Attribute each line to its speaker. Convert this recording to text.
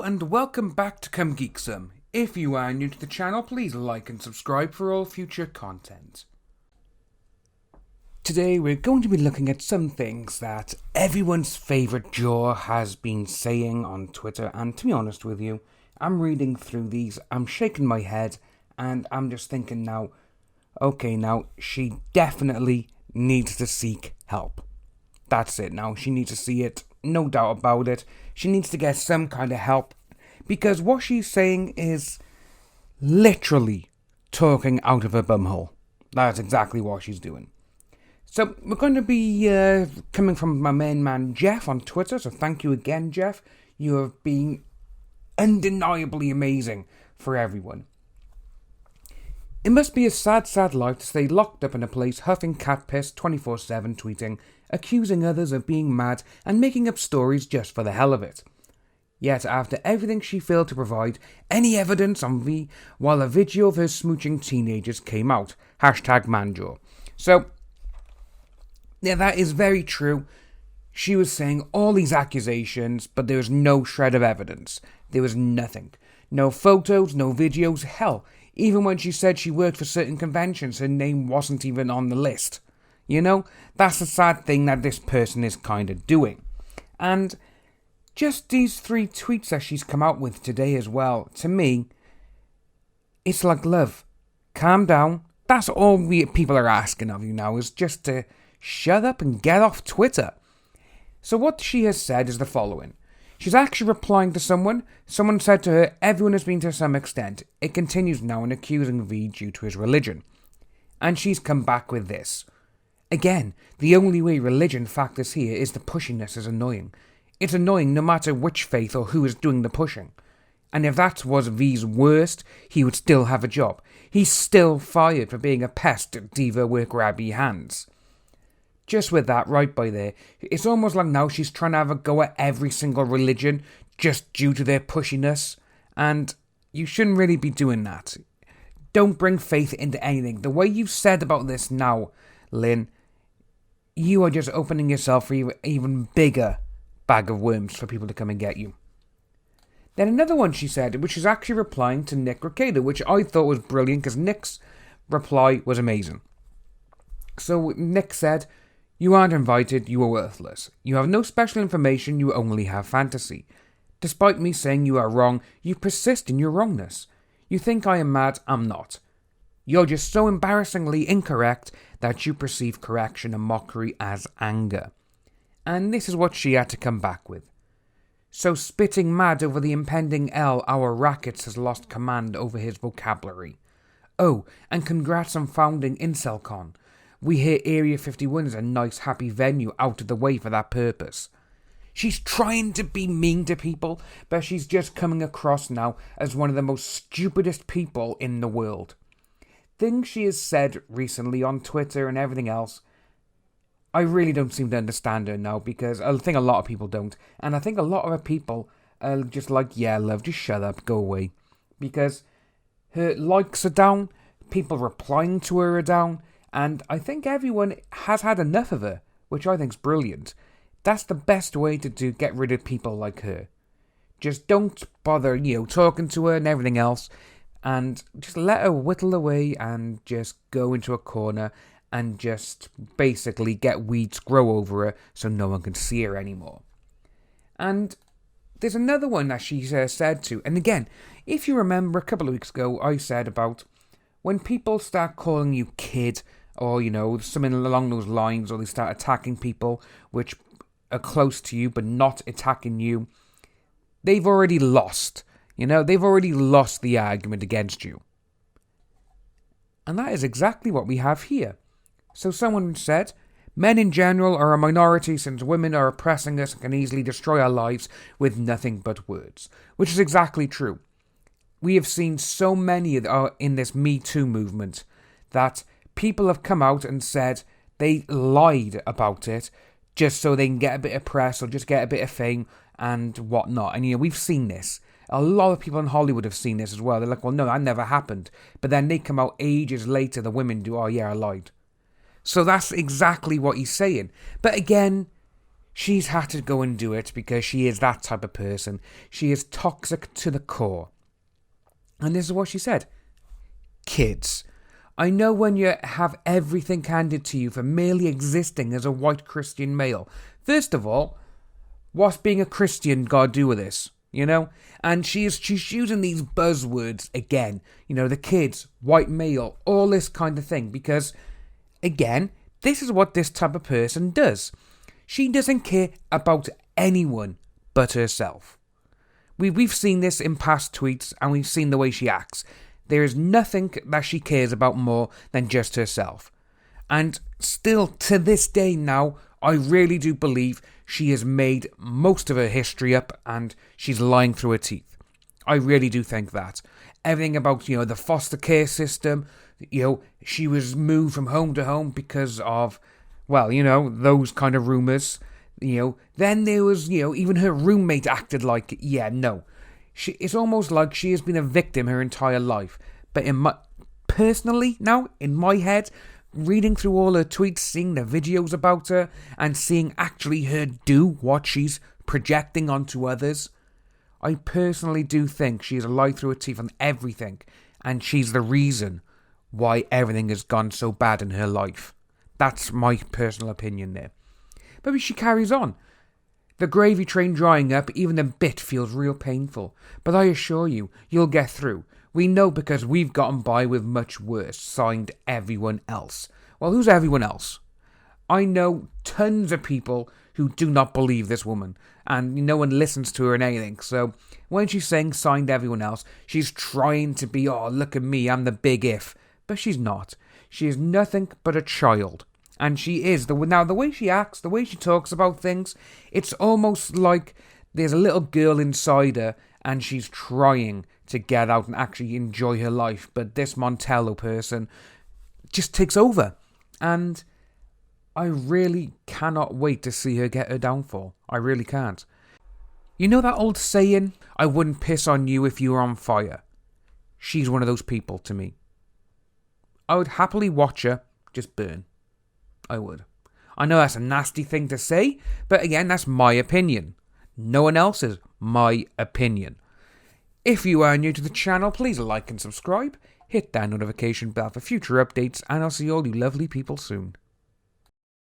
Speaker 1: and welcome back to Come Geek Some. If you are new to the channel, please like and subscribe for all future content. Today we're going to be looking at some things that everyone's favourite Jaw has been saying on Twitter, and to be honest with you, I'm reading through these, I'm shaking my head, and I'm just thinking now, she definitely needs to seek help. That's it now, she needs to see it, no doubt about it. She needs to get some kind of help, because what she's saying is literally talking out of her bumhole. That's exactly what she's doing. So we're going to be coming from my main man Jeff on Twitter, so thank you again, Jeff. You have been undeniably amazing for everyone. It must be a sad, sad life to stay locked up in a place huffing cat piss 24/7 tweeting, accusing others of being mad and making up stories just for the hell of it. Yet after everything she failed to provide any evidence on V, while a video of her smooching teenagers came out. #Manjaw. So, yeah, that is very true. She was saying all these accusations, but there was no shred of evidence. There was nothing. No photos, no videos, hell, even when she said she worked for certain conventions, her name wasn't even on the list. You know, that's the sad thing that this person is kind of doing. And just these 3 tweets that she's come out with today as well, to me, it's like, love, calm down. That's all people are asking of you now, is just to shut up and get off Twitter. So what she has said is the following. She's actually replying to someone. Someone said to her, everyone has been to some extent. It continues now in accusing V due to his religion. And she's come back with this. Again, the only way religion factors here is the pushiness is annoying. It's annoying no matter which faith or who is doing the pushing. And if that was V's worst, he would still have a job. He's still fired for being a pest at diva with grabby hands. Just with that right by there, it's almost like now she's trying to have a go at every single religion just due to their pushiness. And you shouldn't really be doing that. Don't bring faith into anything. The way you've said about this now, Lynn, you are just opening yourself for even bigger bag of worms for people to come and get you. Then another one she said, which is actually replying to Nick Ricada, which I thought was brilliant because Nick's reply was amazing. So Nick said, you aren't invited, you are worthless. You have no special information, you only have fantasy. Despite me saying you are wrong, you persist in your wrongness. You think I am mad, I'm not. You're just so embarrassingly incorrect that you perceive correction and mockery as anger. And this is what she had to come back with. So spitting mad over the impending L, our Rackets has lost command over his vocabulary. Oh, and congrats on founding IncelCon. We hear Area 51 is a nice happy venue out of the way for that purpose. She's trying to be mean to people, but she's just coming across now as one of the most stupidest people in the world. Things she has said recently on Twitter and everything else, I really don't seem to understand her now, because I think a lot of people don't. And I think a lot of her people are just like, yeah, love, just shut up, go away. Because her likes are down, people replying to her are down, and I think everyone has had enough of her, which I think is brilliant. That's the best way to get rid of people like her. Just don't bother, talking to her and everything else, and just let her whittle away and just go into a corner and just basically get weeds grow over her so no one can see her anymore. And there's another one that she said to, and again, if you remember a couple of weeks ago, I said about when people start calling you kid, or, something along those lines, or they start attacking people which are close to you but not attacking you, they've already lost. They've already lost the argument against you. And that is exactly what we have here. So someone said, men in general are a minority since women are oppressing us and can easily destroy our lives with nothing but words. Which is exactly true. We have seen so many in this Me Too movement that people have come out and said they lied about it just so they can get a bit of press or just get a bit of fame and whatnot. And, we've seen this. A lot of people in Hollywood have seen this as well. They're like, well, no, that never happened. But then they come out ages later, the women do, oh, yeah, I lied. So that's exactly what he's saying. But again, she's had to go and do it because she is that type of person. She is toxic to the core. And this is what she said. Kids, I know when you have everything handed to you for merely existing as a white Christian male. First of all, what's being a Christian got to do with this? You know? And she's using these buzzwords again. You know, the kids, white male, all this kind of thing. Because, again, this is what this type of person does. She doesn't care about anyone but herself. We've seen this in past tweets, and we've seen the way she acts. There is nothing that she cares about more than just herself. And still, to this day now, I really do believe she has made most of her history up and she's lying through her teeth. I really do think that. Everything about, the foster care system, she was moved from home to home because of, those kind of rumours. Then there was, even her roommate acted like, it's almost like she has been a victim her entire life. But personally, now, in my head, reading through all her tweets, seeing the videos about her, and seeing actually her do what she's projecting onto others, I personally do think she has lied through her teeth on everything, and she's the reason why everything has gone so bad in her life. That's my personal opinion there. But she carries on. The gravy train drying up, even a bit feels real painful. But I assure you, you'll get through. We know because we've gotten by with much worse, signed everyone else. Well, who's everyone else? I know tons of people who do not believe this woman, and no one listens to her and anything. So when she's saying signed everyone else, she's trying to be, oh, look at me, I'm the big if. But she's not. She is nothing but a child. And she is. Now, the way she acts, the way she talks about things, it's almost like there's a little girl inside her and she's trying to get out and actually enjoy her life. But this Montello person just takes over. And I really cannot wait to see her get her downfall. I really can't. You know that old saying, I wouldn't piss on you if you were on fire? She's one of those people to me. I would happily watch her just burn. I would. I know that's a nasty thing to say, but again, that's my opinion. No one else's. My opinion. If you are new to the channel, please like and subscribe. Hit that notification bell for future updates, and I'll see all you lovely people soon.